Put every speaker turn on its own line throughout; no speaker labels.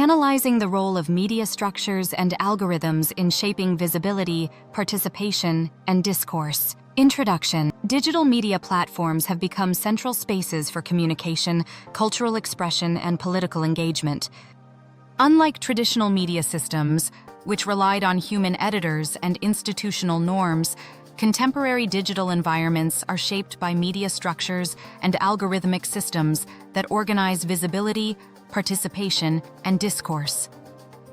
analyzing the role of media structures and algorithms in shaping visibility, participation, and discourse. Introduction. Digital media platforms have become central spaces for communication, cultural expression, and political engagement. Unlike traditional media systems, which relied on human editors and institutional norms, contemporary digital environments are shaped by media structures and algorithmic systems that organize visibility, participation, and discourse.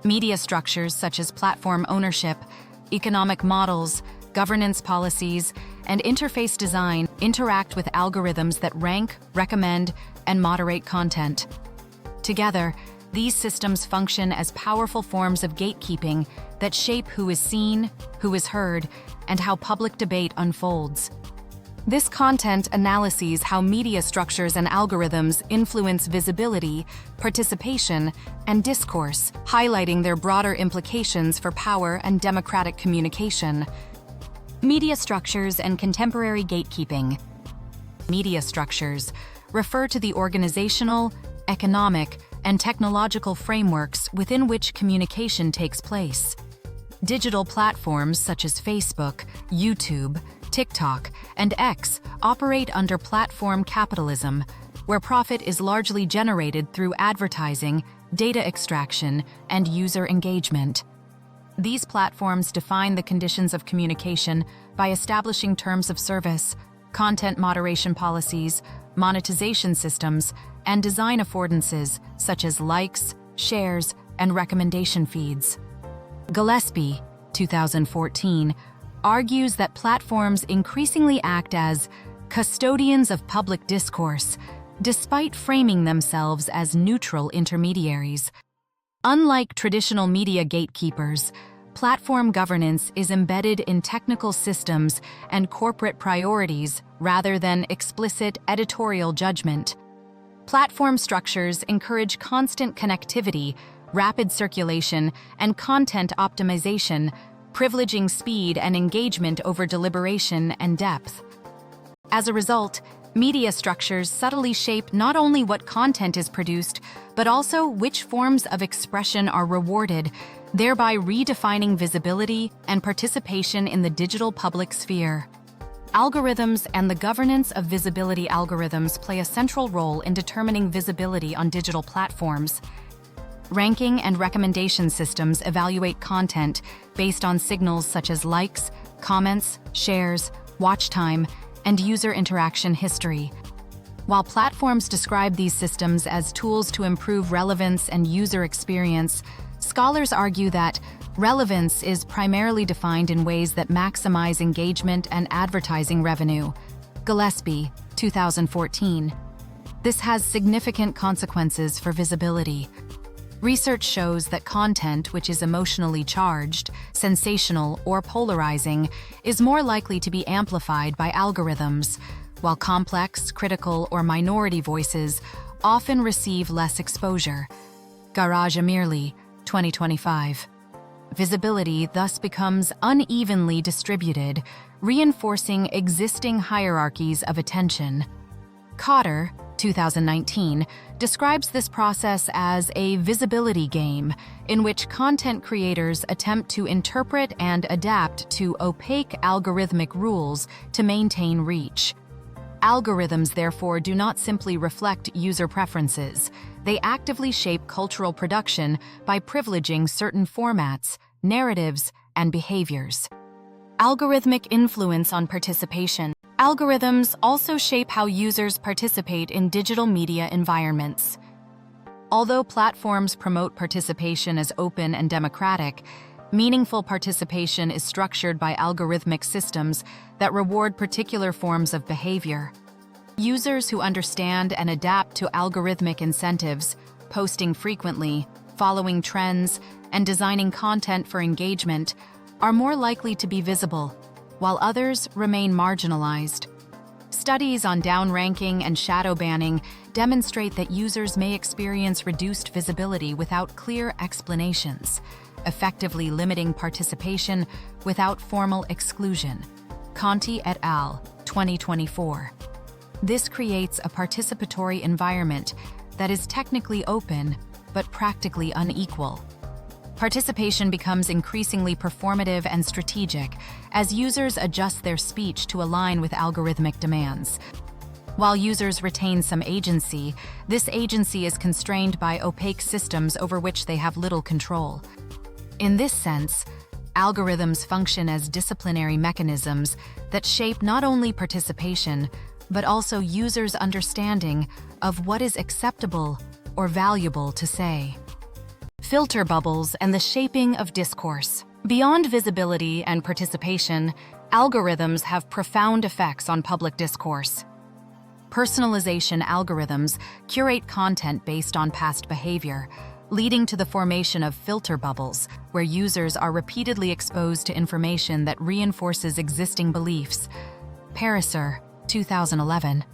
Media structures such as platform ownership, economic models, governance policies, and interface design interact with algorithms that rank, recommend, and moderate content. Together, these systems function as powerful forms of gatekeeping that shape who is seen, who is heard, and how public debate unfolds. This content analyses how media structures and algorithms influence visibility, participation, and discourse, highlighting their broader implications for power and democratic communication. Media structures and contemporary gatekeeping. Media structures refer to the organizational, economic, and technological frameworks within which communication takes place. Digital platforms such as Facebook, YouTube, TikTok, and X operate under platform capitalism, where profit is largely generated through advertising, data extraction, and user engagement. These platforms define the conditions of communication by establishing terms of service, content moderation policies, monetization systems, and design affordances such as likes, shares, and recommendation feeds. Gillespie, 2014, argues that platforms increasingly act as custodians of public discourse, despite framing themselves as neutral intermediaries. Unlike traditional media gatekeepers, platform governance is embedded in technical systems and corporate priorities rather than explicit editorial judgment. Platform structures encourage constant connectivity, rapid circulation, and content optimization, privileging speed and engagement over deliberation and depth. As a result, media structures subtly shape not only what content is produced, but also which forms of expression are rewarded, thereby redefining visibility and participation in the digital public sphere. Algorithms and the governance of visibility algorithms play a central role in determining visibility on digital platforms. Ranking and recommendation systems evaluate content based on signals such as likes, comments, shares, watch time, and user interaction history. While platforms describe these systems as tools to improve relevance and user experience, scholars argue that relevance is primarily defined in ways that maximize engagement and advertising revenue. Gillespie, 2014. This has significant consequences for visibility. Research shows that content which is emotionally charged, sensational, or polarizing is more likely to be amplified by algorithms, while complex, critical, or minority voices often receive less exposure. Garage Amirli, 2025. Visibility thus becomes unevenly distributed, reinforcing existing hierarchies of attention. Cotter, 2019, describes this process as a visibility game in which content creators attempt to interpret and adapt to opaque algorithmic rules to maintain reach. Algorithms, therefore, do not simply reflect user preferences. They actively shape cultural production by privileging certain formats, narratives, and behaviors. Algorithmic influence on participation. Algorithms also shape how users participate in digital media environments. Although platforms promote participation as open and democratic, meaningful participation is structured by algorithmic systems that reward particular forms of behavior. Users who understand and adapt to algorithmic incentives, posting frequently, following trends, and designing content for engagement, are more likely to be visible, while others remain marginalized. Studies on downranking and shadow banning demonstrate that users may experience reduced visibility without clear explanations, effectively limiting participation without formal exclusion. Conti et al., 2024. This creates a participatory environment that is technically open, but practically unequal. Participation becomes increasingly performative and strategic as users adjust their speech to align with algorithmic demands. While users retain some agency, this agency is constrained by opaque systems over which they have little control. In this sense, algorithms function as disciplinary mechanisms that shape not only participation, but also users' understanding of what is acceptable or valuable to say. Filter bubbles and the shaping of discourse. Beyond visibility and participation, algorithms have profound effects on public discourse. Personalization algorithms curate content based on past behavior, leading to the formation of filter bubbles, where users are repeatedly exposed to information that reinforces existing beliefs. Pariser, 2011.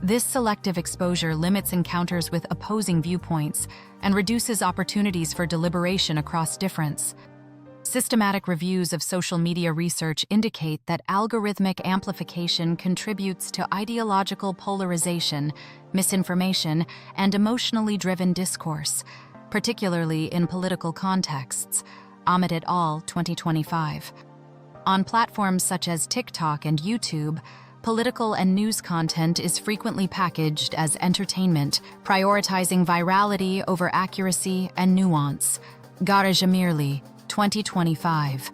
This selective exposure limits encounters with opposing viewpoints and reduces opportunities for deliberation across difference. Systematic reviews of social media research indicate that algorithmic amplification contributes to ideological polarization, misinformation, and emotionally driven discourse, particularly in political contexts. Ahmed et al., 2025. On platforms such as TikTok and YouTube, political and news content is frequently packaged as entertainment, prioritizing virality over accuracy and nuance. Garajamirli, 2025.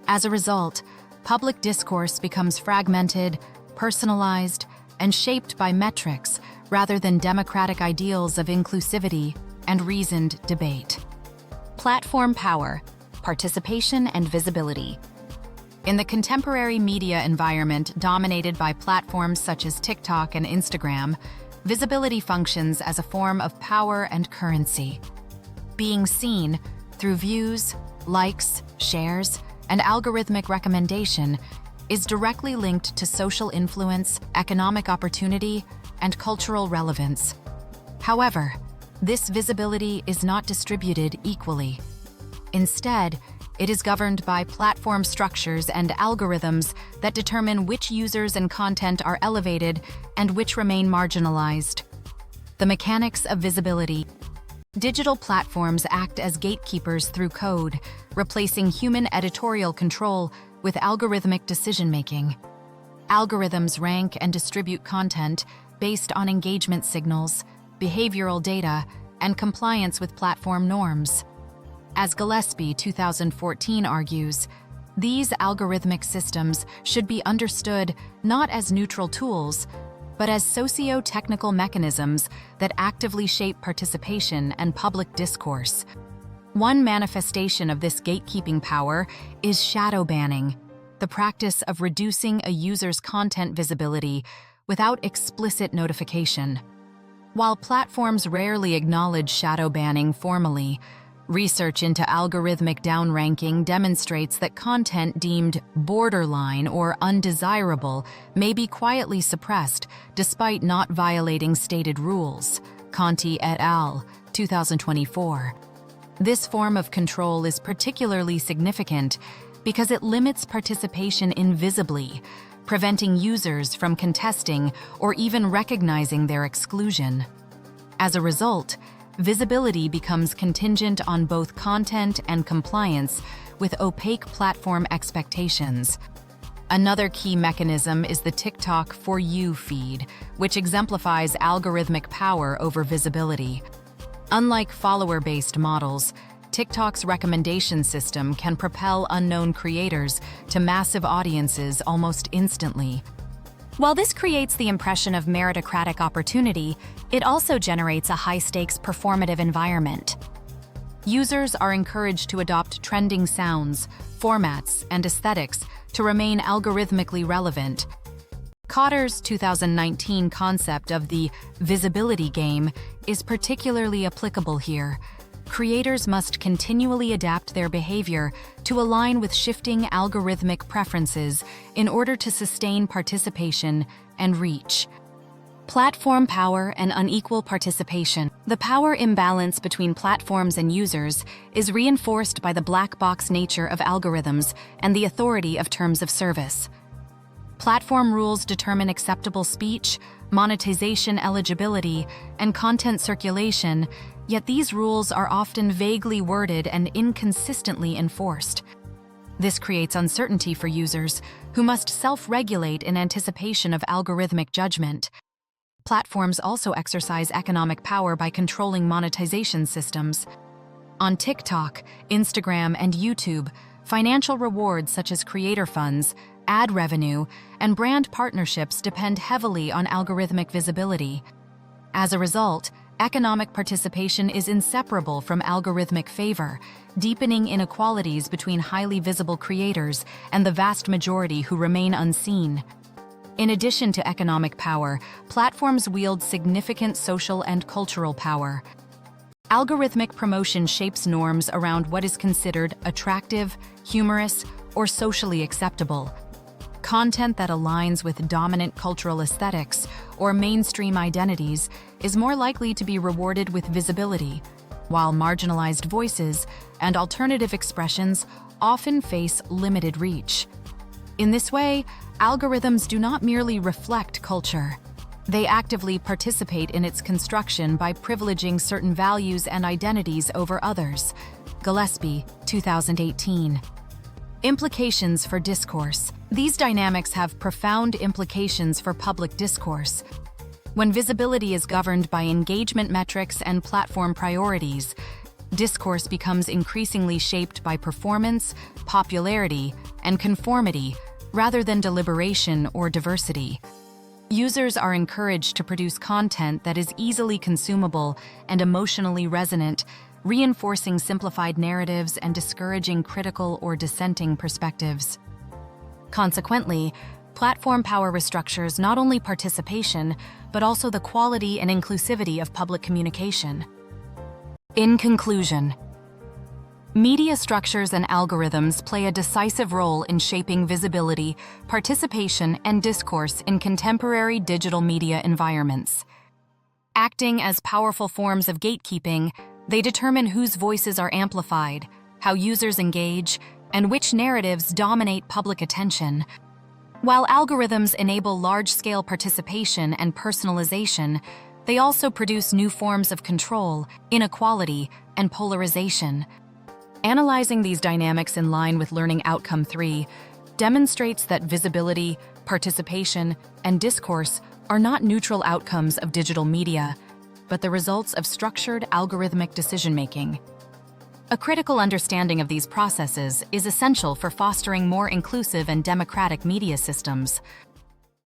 As a result, public discourse becomes fragmented, personalized, and shaped by metrics rather than democratic ideals of inclusivity and reasoned debate. Platform power, participation, and visibility. In the contemporary media environment dominated by platforms such as TikTok and Instagram, visibility functions as a form of power and currency. Being seen through views, likes, shares, and algorithmic recommendation is directly linked to social influence, economic opportunity, and cultural relevance. However, this visibility is not distributed equally. Instead, it is governed by platform structures and algorithms that determine which users and content are elevated and which remain marginalized. The mechanics of visibility. Digital platforms act as gatekeepers through code, replacing human editorial control with algorithmic decision-making. Algorithms rank and distribute content based on engagement signals, behavioral data, and compliance with platform norms. As Gillespie, 2014, argues, these algorithmic systems should be understood not as neutral tools, but as socio-technical mechanisms that actively shape participation and public discourse. One manifestation of this gatekeeping power is shadow banning, the practice of reducing a user's content visibility without explicit notification. While platforms rarely acknowledge shadow banning formally, research into algorithmic downranking demonstrates that content deemed borderline or undesirable may be quietly suppressed despite not violating stated rules. Conti et al., 2024. This form of control is particularly significant because it limits participation invisibly, preventing users from contesting or even recognizing their exclusion. As a result, visibility becomes contingent on both content and compliance with opaque platform expectations. Another key mechanism is the TikTok For You feed, which exemplifies algorithmic power over visibility. Unlike follower-based models, TikTok's recommendation system can propel unknown creators to massive audiences almost instantly. While this creates the impression of meritocratic opportunity, it also generates a high-stakes performative environment. Users are encouraged to adopt trending sounds, formats, and aesthetics to remain algorithmically relevant. Cotter's 2019 concept of the visibility game is particularly applicable here. Creators must continually adapt their behavior to align with shifting algorithmic preferences in order to sustain participation and reach. Platform power and unequal participation. The power imbalance between platforms and users is reinforced by the black box nature of algorithms and the authority of terms of service. Platform rules determine acceptable speech, monetization eligibility, and content circulation, Yet these rules are often vaguely worded and inconsistently enforced. This creates uncertainty for users, who must self-regulate in anticipation of algorithmic judgment. Platforms also exercise economic power by controlling monetization systems. On TikTok, Instagram, and YouTube, financial rewards such as creator funds, ad revenue, and brand partnerships depend heavily on algorithmic visibility. As a result, economic participation is inseparable from algorithmic favor, deepening inequalities between highly visible creators and the vast majority who remain unseen. In addition to economic power, platforms wield significant social and cultural power. Algorithmic promotion shapes norms around what is considered attractive, humorous, or socially acceptable. Content that aligns with dominant cultural aesthetics or mainstream identities is more likely to be rewarded with visibility, while marginalized voices and alternative expressions often face limited reach. In this way, algorithms do not merely reflect culture. They actively participate in its construction by privileging certain values and identities over others. Gillespie, 2018. Implications for discourse. These dynamics have profound implications for public discourse. When visibility is governed by engagement metrics and platform priorities, discourse becomes increasingly shaped by performance, popularity, and conformity, rather than deliberation or diversity. Users are encouraged to produce content that is easily consumable and emotionally resonant, reinforcing simplified narratives and discouraging critical or dissenting perspectives. Consequently, platform power restructures not only participation, but also the quality and inclusivity of public communication. In conclusion, media structures and algorithms play a decisive role in shaping visibility, participation, and discourse in contemporary digital media environments. Acting as powerful forms of gatekeeping, they determine whose voices are amplified, how users engage, and which narratives dominate public attention. While algorithms enable large-scale participation and personalization, they also produce new forms of control, inequality, and polarization. Analyzing these dynamics in line with Learning Outcome 3 demonstrates that visibility, participation, and discourse are not neutral outcomes of digital media, but the results of structured algorithmic decision-making. A critical understanding of these processes is essential for fostering more inclusive and democratic media systems.